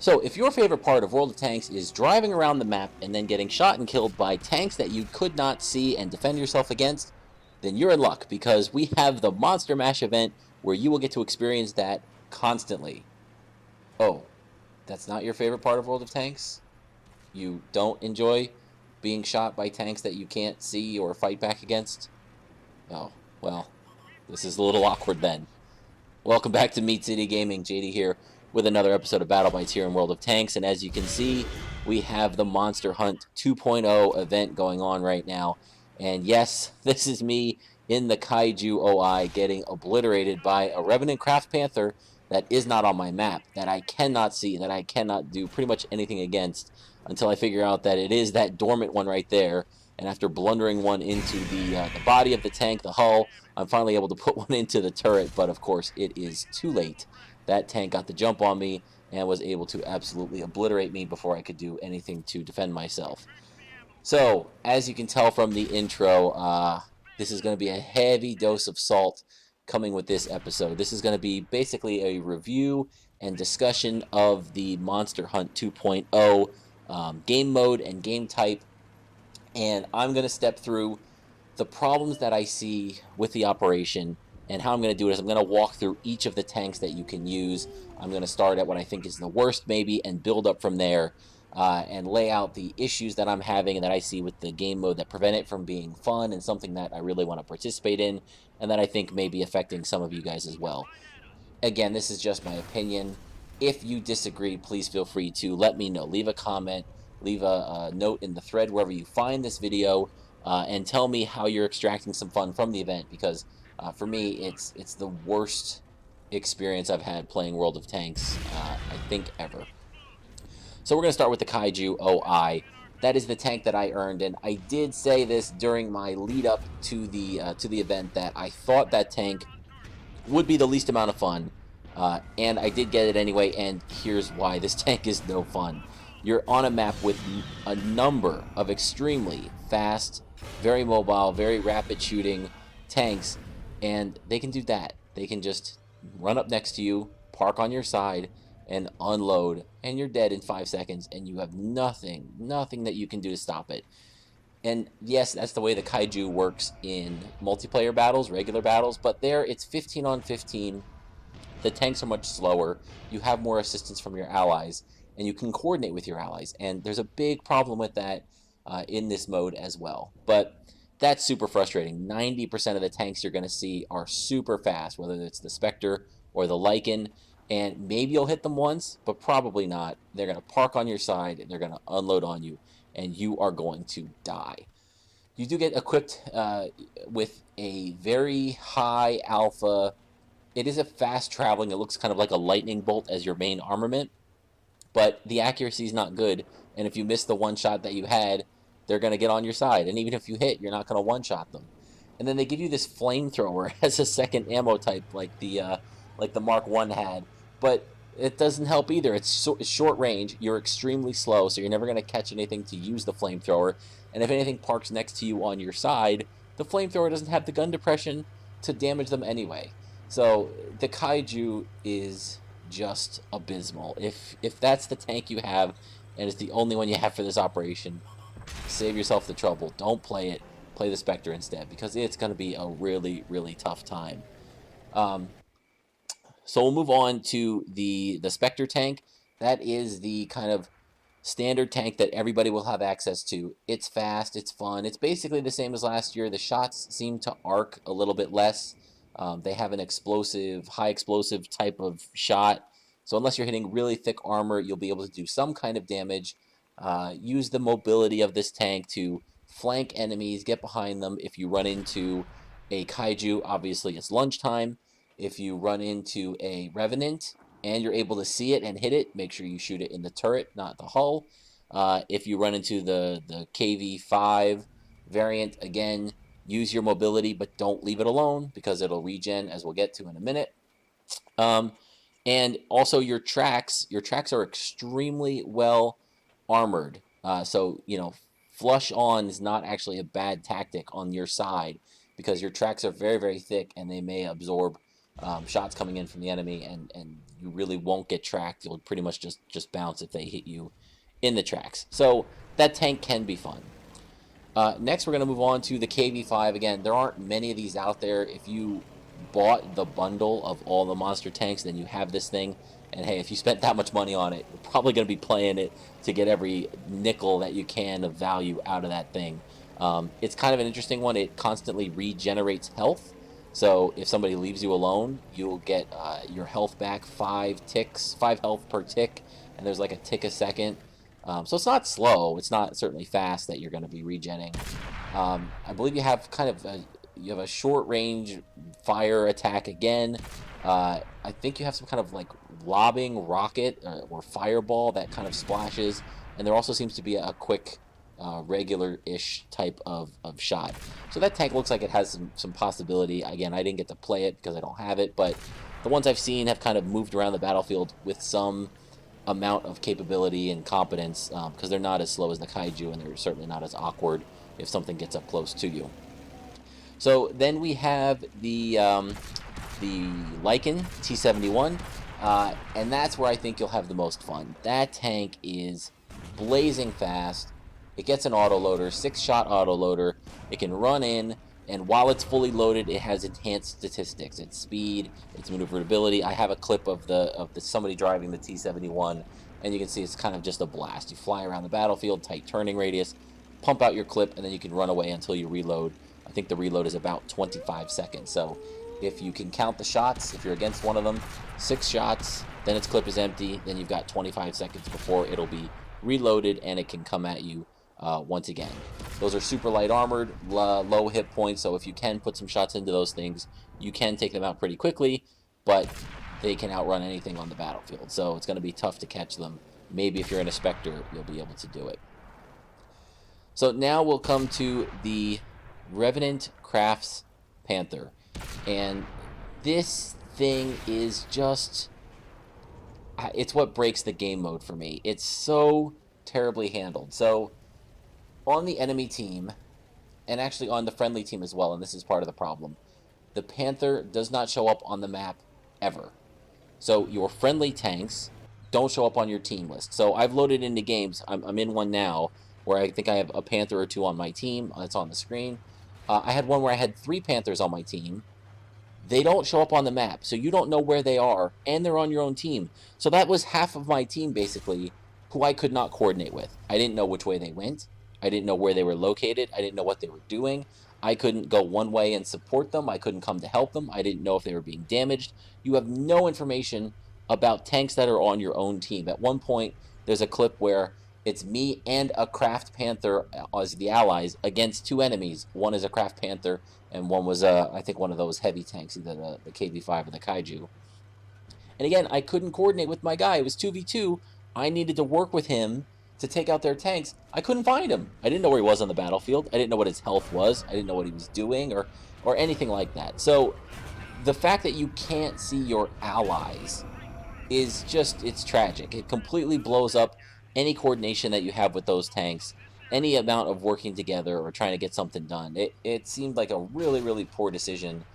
So, if your favorite part of World of Tanks is driving around the map and then getting shot and killed by tanks that you could not see and defend yourself against, then you're in luck because we have the Monster Mash event where you will get to experience that constantly. Oh, that's not your favorite part of World of Tanks? You don't enjoy being shot by tanks that you can't see or fight back against? Oh, well, this is a little awkward then. Welcome back to Meat City Gaming. JD here with another episode of Battle Bites here in World of Tanks. And as you can see, we have the Monster Hunt 2.0 event going on right now. And yes, this is me in the Kaiju OI getting obliterated by a Revenant Craft Panther that is not on my map, that I cannot see, that I cannot do pretty much anything against until I figure out that it is that dormant one right there. And after blundering one into the body of the tank, the hull, I'm finally able to put one into the turret, but of course it is too late. That tank got the jump on me and was able to absolutely obliterate me before I could do anything to defend myself. So, as you can tell from the intro, this is going to be a heavy dose of salt coming with this episode. This is going to be basically a review and discussion of the Monster Hunt 2.0 game mode and game type. And I'm going to step through the problems that I see with the operation, and how I'm going to do it is I'm going to walk through each of the tanks that you can use. I'm going to start at what I think is the worst maybe and build up from there, and lay out the issues that I'm having and that I see with the game mode that prevent it from being fun and something that I really want to participate in and that I think may be affecting some of you guys as well. Again, this is just my opinion. If you disagree, please feel free to let me know. Leave a comment, leave a note in the thread wherever you find this video, and tell me how you're extracting some fun from the event, because for me, it's the worst experience I've had playing World of Tanks, I think, ever. So we're going to start with the Kaiju OI. That is the tank that I earned, and I did say this during my lead up to the event that I thought that tank would be the least amount of fun, and I did get it anyway, and here's why. This tank is no fun. You're on a map with a number of extremely fast, very mobile, very rapid shooting tanks, and they can do that. They can just run up next to you, park on your side, and unload, and you're dead in 5 seconds, and you have nothing that you can do to stop it. And yes, that's the way the Kaiju works in multiplayer battles, regular battles, but there it's 15 on 15. The tanks are much slower. You have more assistance from your allies, and you can coordinate with your allies. And there's a big problem with that in this mode as well. But that's super frustrating. 90% of the tanks you're going to see are super fast, whether it's the Spectre or the lichen. And maybe you'll hit them once, but probably not. They're going to park on your side, and they're going to unload on you, and you are going to die. You do get equipped with a very high alpha. It is a fast traveling. It looks kind of like a lightning bolt as your main armament, but the accuracy is not good. And if you miss the one shot that you had, they're going to get on your side. And even if you hit, you're not going to one shot them. And then they give you this flamethrower as a second ammo type, like the Mark I had, but it doesn't help either. It's short range. You're extremely slow, so you're never going to catch anything to use the flamethrower. And if anything parks next to you on your side, the flamethrower doesn't have the gun depression to damage them anyway. So the Kaiju is just abysmal. If that's the tank you have, and it's the only one you have for this operation, save yourself the trouble. Don't play it. Play the Spectre instead, because it's going to be a really, really tough time. So we'll move on to the Spectre tank. That is the kind of standard tank that everybody will have access to. It's fast, it's fun. It's basically the same as last year. The shots seem to arc a little bit less. They have an high explosive type of shot. So unless you're hitting really thick armor, you'll be able to do some kind of damage. Use the mobility of this tank to flank enemies, get behind them. If you run into a Kaiju, obviously it's lunchtime. If you run into a Revenant and you're able to see it and hit it, make sure you shoot it in the turret, not the hull. If you run into the KV5 variant, again, use your mobility, but don't leave it alone because it'll regen, as we'll get to in a minute. And also your tracks are extremely well armored. So, flush on is not actually a bad tactic on your side because your tracks are very, very thick and they may absorb shots coming in from the enemy, and you really won't get tracked. You'll pretty much just bounce if they hit you in the tracks. So that tank can be fun. Next, we're going to move on to the KV5. Again, there aren't many of these out there. If you bought the bundle of all the monster tanks, then you have this thing. And hey, if you spent that much money on it, you're probably going to be playing it to get every nickel that you can of value out of that thing. It's kind of an interesting one. It constantly regenerates health. So if somebody leaves you alone, you'll get your health back 5 ticks, 5 health per tick, and there's like a tick a second. So it's not slow. It's not certainly fast that you're going to be regenning. I believe you have a short range fire attack again. I think you have some kind of like lobbing rocket or fireball that kind of splashes, and there also seems to be a quick regular-ish type of shot. So that tank looks like it has some possibility. Again, I didn't get to play it because I don't have it, but the ones I've seen have kind of moved around the battlefield with some amount of capability and competence, because they're not as slow as the Kaiju, and they're certainly not as awkward if something gets up close to you. So then we have the lichen T-71, and that's where I think you'll have the most fun. That tank is blazing fast. It gets an autoloader, 6-shot autoloader. It can run in, and while it's fully loaded, it has enhanced statistics. Its speed, its maneuverability. I have a clip of somebody driving the T-71, and you can see it's kind of just a blast. You fly around the battlefield, tight turning radius, pump out your clip, and then you can run away until you reload. I think the reload is about 25 seconds. So if you can count the shots, if you're against one of them, 6 shots, then its clip is empty, then you've got 25 seconds before it'll be reloaded, and it can come at you once again. Those are super light armored, low hit points, so if you can put some shots into those things, you can take them out pretty quickly, but they can outrun anything on the battlefield, so it's going to be tough to catch them. Maybe if you're in a Spectre, you'll be able to do it. So now we'll come to the Revenant Crafts Panther, and this thing is just... it's what breaks the game mode for me. It's so terribly handled. So on the enemy team, and actually on the friendly team as well, and this is part of the problem, the Panther does not show up on the map ever. So your friendly tanks don't show up on your team list. So I've loaded into games. I'm in one now where I think I have a Panther or 2 on my team. It's on the screen. I had one where I had 3 Panthers on my team. They don't show up on the map, so you don't know where they are, and they're on your own team. So that was half of my team, basically, who I could not coordinate with. I didn't know which way they went. I didn't know where they were located. I didn't know what they were doing. I couldn't go one way and support them. I couldn't come to help them. I didn't know if they were being damaged. You have no information about tanks that are on your own team. At one point, there's a clip where it's me and a Craft Panther as the allies against 2 enemies. One is a Craft Panther, and one was, I think, one of those heavy tanks, either the KV5 or the Kaiju. And again, I couldn't coordinate with my guy. It was 2v2. I needed to work with him to take out their tanks. I couldn't find him. I didn't know where he was on the battlefield. I didn't know what his health was. I didn't know what he was doing or anything like that. So the fact that you can't see your allies is just, it's tragic. It completely blows up any coordination that you have with those tanks, any amount of working together or trying to get something done. It seemed like a really, really poor decision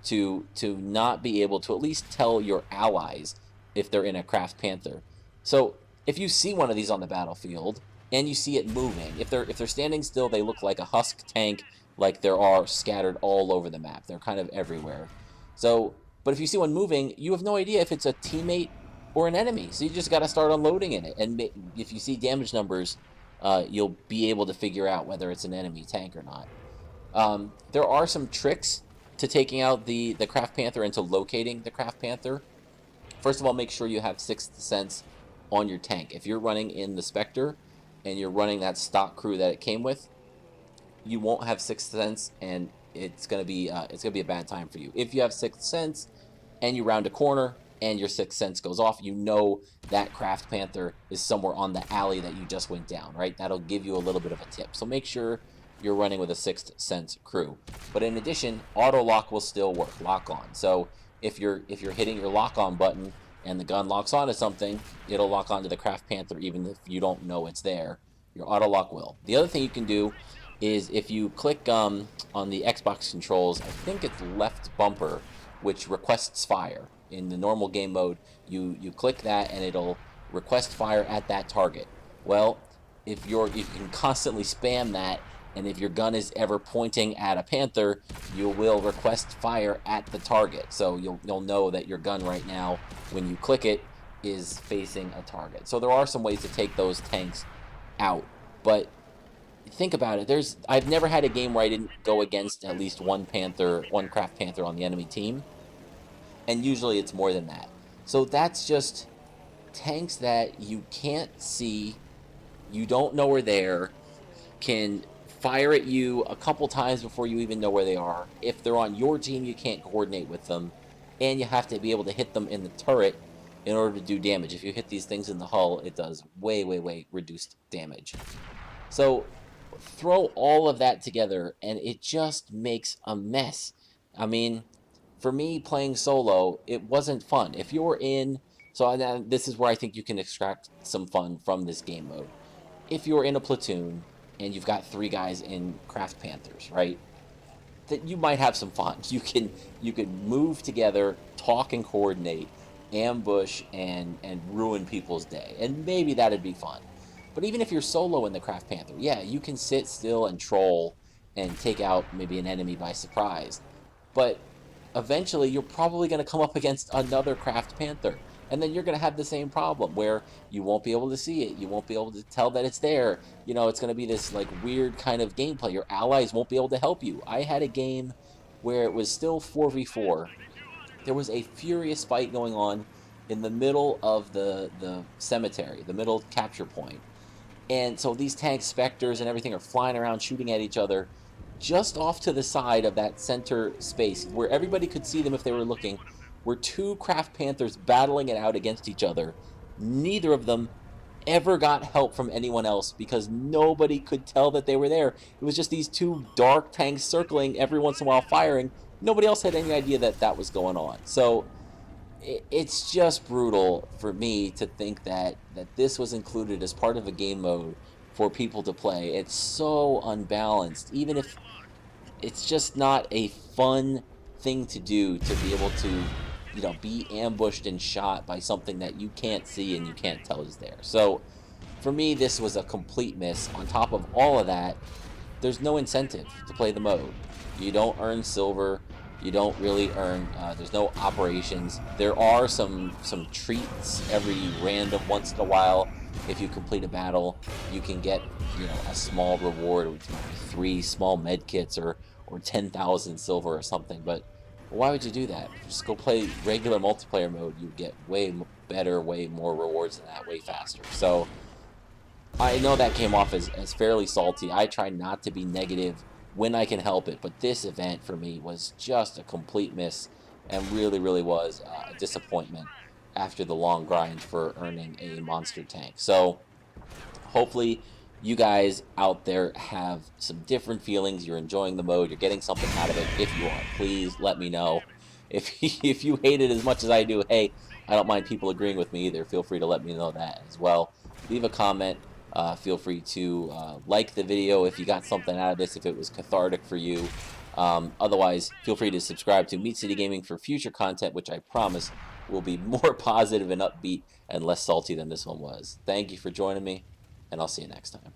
to not be able to at least tell your allies if they're in a Craft Panther. So if you see one of these on the battlefield and you see it moving, if they're standing still, they look like a husk tank, like there are scattered all over the map. They're kind of everywhere. So, but if you see one moving, you have no idea if it's a teammate or an enemy. So you just got to start unloading in it. And if you see damage numbers, you'll be able to figure out whether it's an enemy tank or not. There are some tricks to taking out the Craft Panther and to locating the Craft Panther. First of all, make sure you have Sixth Sense on your tank. If you're running in the Spectre and you're running that stock crew that it came with, you won't have Sixth Sense, and it's gonna be a bad time for you. If you have Sixth Sense and you round a corner and your Sixth Sense goes off, you know that Craft Panther is somewhere on the alley that you just went down, right? That'll give you a little bit of a tip. So make sure you're running with a Sixth Sense crew. But in addition, auto lock will still work, lock on. So if you're hitting your lock on button and the gun locks onto something, it'll lock onto the Craft Panther even if you don't know it's there. Your auto lock will. The other thing you can do is if you click on the Xbox controls, I think it's left bumper, which requests fire. In the normal game mode, you click that and it'll request fire at that target. Well, if you can constantly spam that, and if your gun is ever pointing at a panther, you will request fire at the target. So you'll know that your gun right now, when you click it, is facing a target. So there are some ways to take those tanks out, but think about it. I've never had a game where I didn't go against at least one craft panther on the enemy team, and usually it's more than that. So that's just tanks that you can't see, you don't know are there, can fire at you a couple times before you even know where they are. If they're on your team, you can't coordinate with them, and you have to be able to hit them in the turret in order to do damage. If you hit these things in the hull, it does way, way, way reduced damage. So throw all of that together, and it just makes a mess. I mean, for me, playing solo, it wasn't fun. If you're in... So this is where I think you can extract some fun from this game mode. If you're in a platoon and you've got 3 guys in craft panthers, right? That you might have some fun. You can move together, talk and coordinate, ambush and ruin people's day, and maybe that'd be fun. But even if you're solo in the craft panther, yeah, you can sit still and troll and take out maybe an enemy by surprise. But eventually you're probably going to come up against another craft panther, and then you're going to have the same problem where you won't be able to see it, you won't be able to tell that it's there. You know, it's going to be this like weird kind of gameplay. Your allies won't be able to help you. I had a game where it was still 4v4. There was a furious fight going on in the middle of the cemetery, the middle capture point. And so these tanks, Spectres, and everything are flying around shooting at each other. Just off to the side of that center space, where everybody could see them if they were looking, were 2 craft panthers battling it out against each other. Neither of them ever got help from anyone else because nobody could tell that they were there. It was just these 2 dark tanks circling every once in a while firing. Nobody else had any idea that that was going on. So it's just brutal for me to think that this was included as part of a game mode for people to play. It's so unbalanced, even if it's just not a fun thing to do, to be able to, you know, be ambushed and shot by something that you can't see and you can't tell is there. So for me, this was a complete miss. On top of all of that, there's no incentive to play the mode. You don't earn silver. You don't really earn, there's no operations. There are some treats every random once in a while. If you complete a battle, you can get, you know, a small reward, which might be 3 small med kits or 10,000 silver or something. But why would you do that? Just go play regular multiplayer mode. You get way better, way more rewards than that, way faster. So I know that came off as fairly salty. I try not to be negative when I can help it, but this event for me was just a complete miss and really, really was a disappointment after the long grind for earning a monster tank. So hopefully you guys out there have some different feelings. You're enjoying the mode. You're getting something out of it. If you are, please let me know. If you hate it as much as I do, hey, I don't mind people agreeing with me either. Feel free to let me know that as well. Leave a comment. Feel free to like the video if you got something out of this, if it was cathartic for you. Otherwise, feel free to subscribe to Meat City Gaming for future content, which I promise will be more positive and upbeat and less salty than this one was. Thank you for joining me, and I'll see you next time.